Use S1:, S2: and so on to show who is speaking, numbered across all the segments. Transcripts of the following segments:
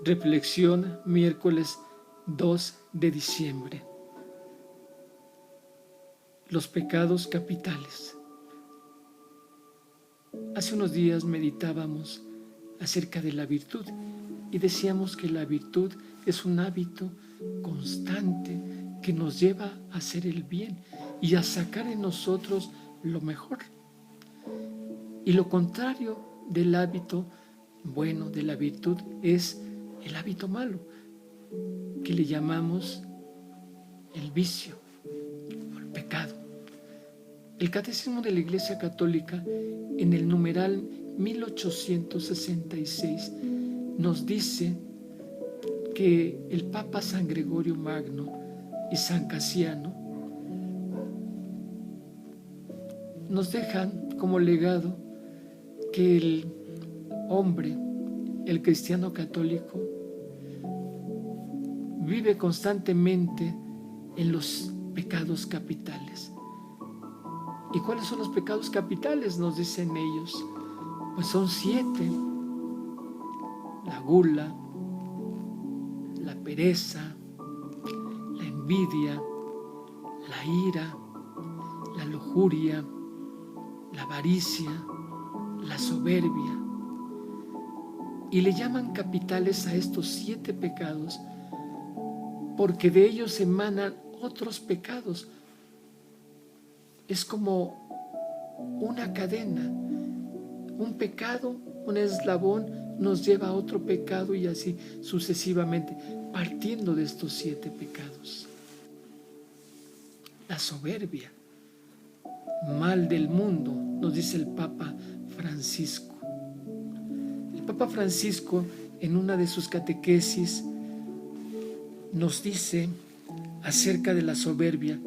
S1: Reflexión miércoles 2 de diciembre. Los pecados capitales. Hace unos días meditábamos acerca de la virtud y decíamos que la virtud es un hábito constante que nos lleva a hacer el bien y a sacar en nosotros lo mejor. Y lo contrario del hábito bueno, de la virtud, es el hábito malo, que le llamamos el vicio o el pecado. El Catecismo de la Iglesia Católica, en el numeral 1866, nos dice que el Papa San Gregorio Magno y San Casiano nos dejan como legado que el hombre, el cristiano católico, vive constantemente en los pecados capitales. ¿Y cuáles son los pecados capitales? Nos dicen ellos. Pues son 7. La gula, la pereza, la envidia, la ira, la lujuria, la avaricia, la soberbia. Y le llaman capitales a estos 7 pecados porque de ellos emanan otros pecados. Es como una cadena. Un pecado, un eslabón nos lleva a otro pecado y así sucesivamente, partiendo de estos 7 pecados. La soberbia, mal del mundo, nos dice el Papa Francisco. El Papa Francisco, en una de sus catequesis, nos dice acerca de la soberbia,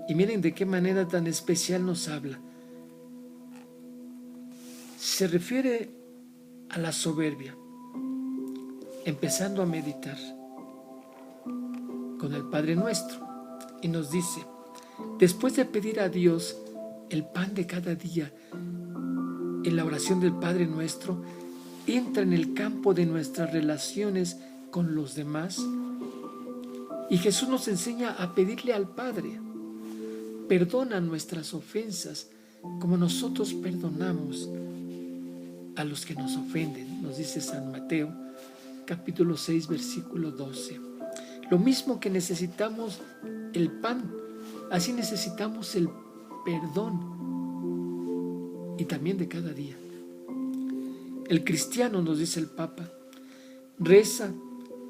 S1: y miren de qué manera tan especial nos habla. Se refiere a la soberbia, empezando a meditar con el Padre Nuestro, y nos dice: después de pedir a Dios el pan de cada día, en la oración del Padre Nuestro, entra en el campo de nuestras relaciones con los demás, y Jesús nos enseña a pedirle al Padre: perdona nuestras ofensas como nosotros perdonamos a los que nos ofenden, nos dice San Mateo, capítulo 6, versículo 12. Lo mismo que necesitamos el pan, así necesitamos el perdón, y también de cada día. El cristiano, nos dice el Papa, reza,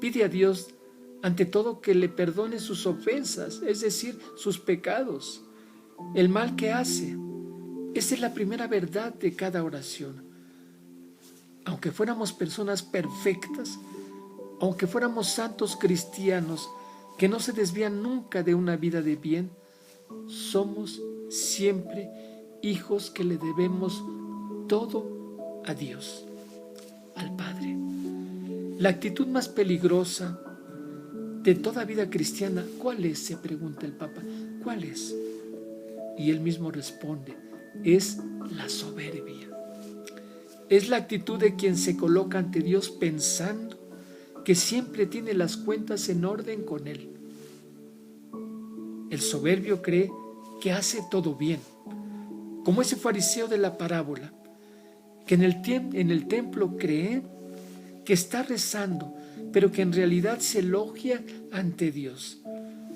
S1: pide a Dios ante todo que le perdone sus ofensas, es decir, sus pecados, el mal que hace. Esa es la primera verdad de cada oración. Aunque fuéramos personas perfectas, aunque fuéramos santos cristianos que no se desvían nunca de una vida de bien, somos siempre hijos que le debemos todo a Dios, al Padre. La actitud más peligrosa de toda vida cristiana, ¿cuál es?, se pregunta el Papa. ¿Cuál es? Y él mismo responde: es la soberbia. Es la actitud de quien se coloca ante Dios pensando que siempre tiene las cuentas en orden con Él. El soberbio cree que hace todo bien, como ese fariseo de la parábola, que en el templo cree que está rezando, pero que en realidad se elogia ante Dios.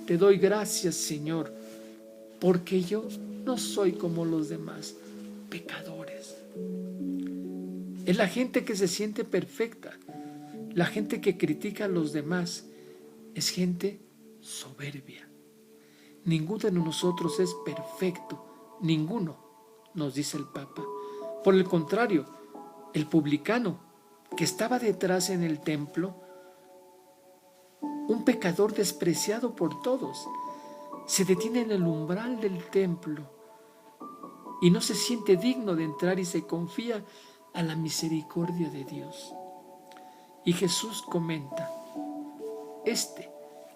S1: Te doy gracias, Señor, porque yo no soy como los demás pecadores. Es la gente que se siente perfecta, la gente que critica a los demás, es gente soberbia. Ninguno de nosotros es perfecto, ninguno, nos dice el Papa. Por el contrario, el publicano que estaba detrás en el templo, un pecador despreciado por todos, se detiene en el umbral del templo y no se siente digno de entrar y se confía a la misericordia de Dios. Y Jesús comenta: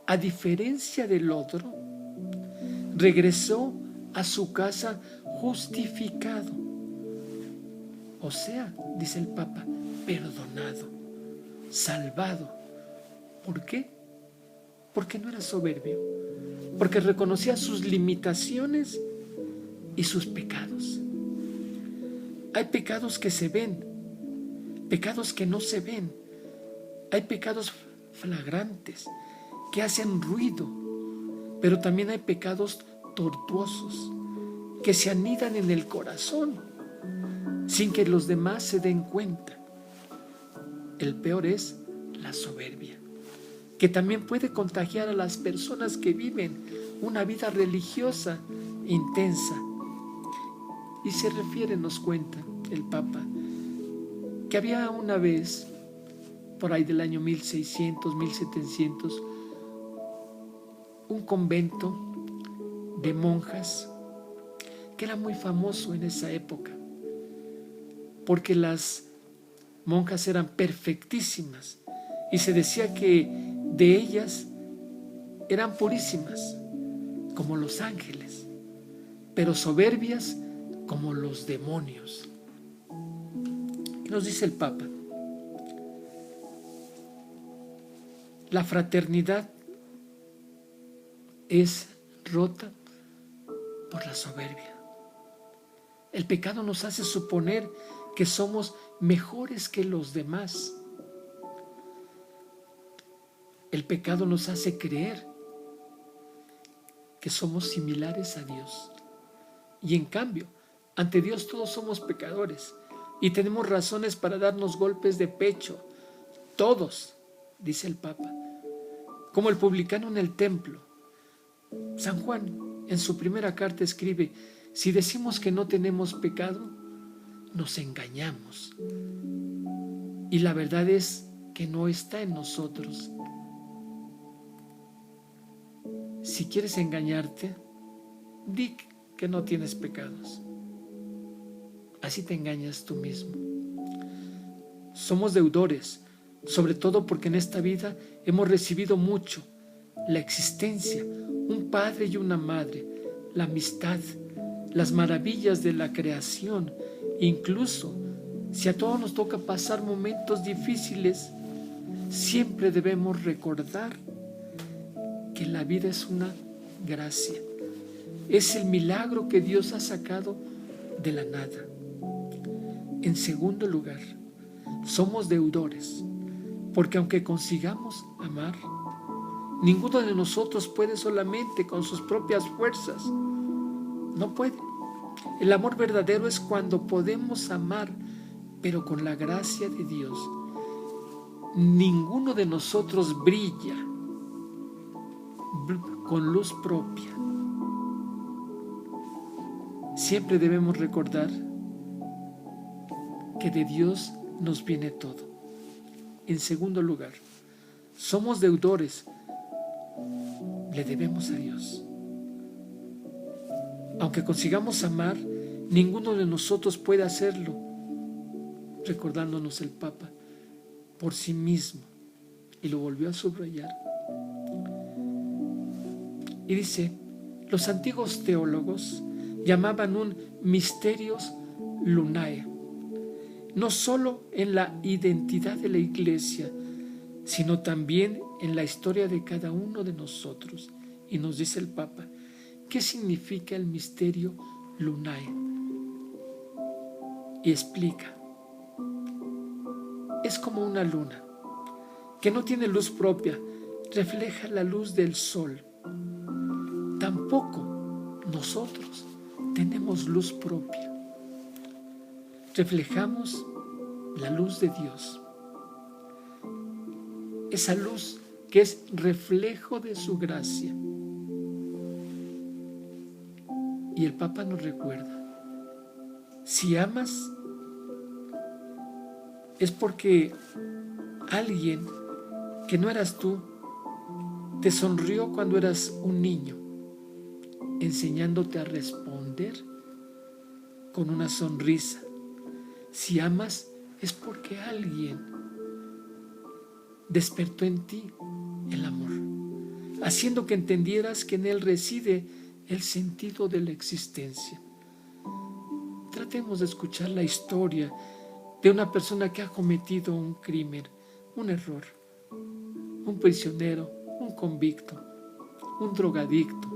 S1: a diferencia del otro, regresó a su casa justificado. O sea, dice el Papa, perdonado. salvado. ¿Por qué? Porque no era soberbio, porque reconocía sus limitaciones y sus pecados. Hay pecados que se ven, pecados que no se ven. Hay pecados flagrantes que hacen ruido, pero también hay pecados tortuosos que se anidan en el corazón sin que los demás se den cuenta. El peor es la soberbia, que también puede contagiar a las personas que viven una vida religiosa intensa. Y se refiere, nos cuenta el Papa, que había una vez, por ahí del año 1600, 1700, un convento de monjas que era muy famoso en esa época, porque las monjas eran perfectísimas y se decía que de ellas eran purísimas como los ángeles, pero soberbias como los demonios. ¿Qué nos dice el Papa? La fraternidad es rota por la soberbia. El pecado nos hace suponer que somos mejores que los demás. El pecado nos hace creer que somos similares a Dios. Y en cambio, ante Dios todos somos pecadores y tenemos razones para darnos golpes de pecho. Todos, dice el Papa, como el publicano en el templo. San Juan, en su primera carta, escribe: si decimos que no tenemos pecado, nos engañamos. Y la verdad es que no está en nosotros. Si quieres engañarte, di que no tienes pecados. Así te engañas tú mismo. Somos deudores, sobre todo porque en esta vida hemos recibido mucho: la existencia, un padre y una madre, la amistad, las maravillas de la creación. Incluso si a todos nos toca pasar momentos difíciles, siempre debemos recordar que la vida es una gracia. Es el milagro que Dios ha sacado de la nada. En segundo lugar, somos deudores, porque aunque consigamos amar, ninguno de nosotros puede solamente con sus propias fuerzas. No puede. El amor verdadero es cuando podemos amar, pero con la gracia de Dios. Ninguno de nosotros brilla con luz propia. Siempre debemos recordar que de Dios nos viene todo. En segundo lugar, somos deudores, le debemos a Dios. Aunque consigamos amar, ninguno de nosotros puede hacerlo, recordándonos el Papa, por sí mismo. Y lo volvió a subrayar. Y dice, los antiguos teólogos llamaban un mysterios lunae, no solo en la identidad de la Iglesia, sino también en la historia de cada uno de nosotros. Y nos dice el Papa, ¿qué significa el misterio lunae? Y explica, es como una luna que no tiene luz propia, refleja la luz del sol. Tampoco nosotros tenemos luz propia. Reflejamos la luz de Dios. Esa luz que es reflejo de su gracia. Y el Papa nos recuerda, si amas, es porque alguien que no eras tú te sonrió cuando eras un niño, enseñándote a responder con una sonrisa. Si amas, es porque alguien despertó en ti el amor, haciendo que entendieras que en él reside el sentido de la existencia. Tratemos de escuchar la historia de una persona que ha cometido un crimen un error, un prisionero, un convicto, un drogadicto.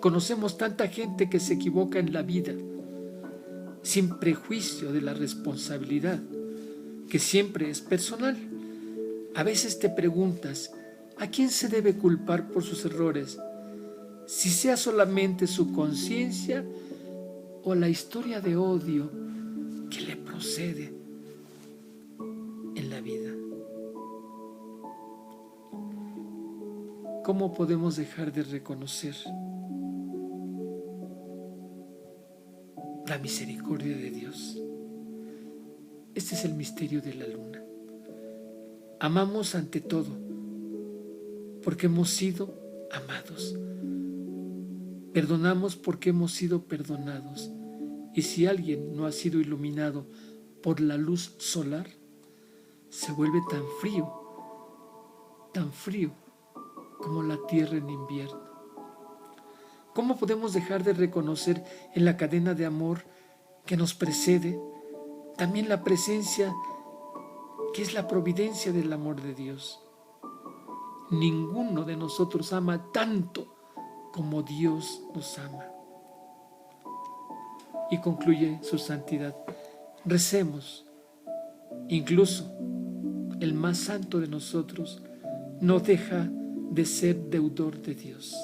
S1: Conocemos tanta gente que se equivoca en la vida, sin prejuicio de la responsabilidad, que siempre es personal. A veces te preguntas, ¿a quién se debe culpar por sus errores? Si sea solamente su conciencia o la historia de odio que le procede en la vida. ¿Cómo podemos dejar de reconocer la misericordia de Dios? Este es el misterio de la luna. Amamos ante todo porque hemos sido amados. Perdonamos porque hemos sido perdonados. Y si alguien no ha sido iluminado por la luz solar, se vuelve tan frío como la tierra en invierno. ¿Cómo podemos dejar de reconocer en la cadena de amor que nos precede también la presencia que es la providencia del amor de Dios? Ninguno de nosotros ama tanto como Dios nos ama. Y concluye su santidad. Recemos. Incluso el más santo de nosotros no deja de ser deudor de Dios.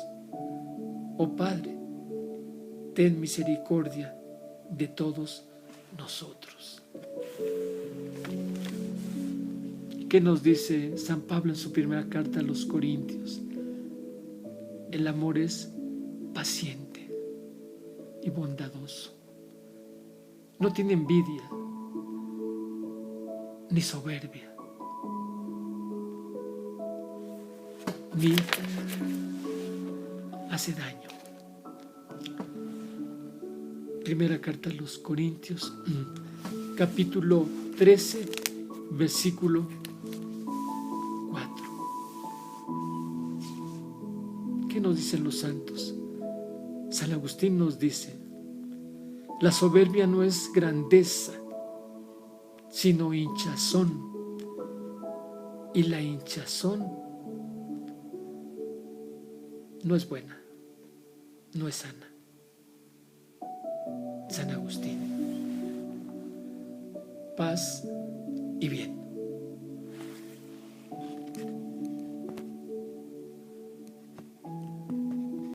S1: Oh Padre, ten misericordia de todos nosotros. ¿Qué nos dice San Pablo en su primera carta a los Corintios? El amor es paciente y bondadoso. No tiene envidia ni soberbia, ni hace daño. Primera carta a los Corintios, capítulo 13, versículo 4. ¿Qué nos dicen los santos? San Agustín nos dice: la soberbia no es grandeza, sino hinchazón. Y la hinchazón no es buena, no es sana. San Agustín. Paz y bien.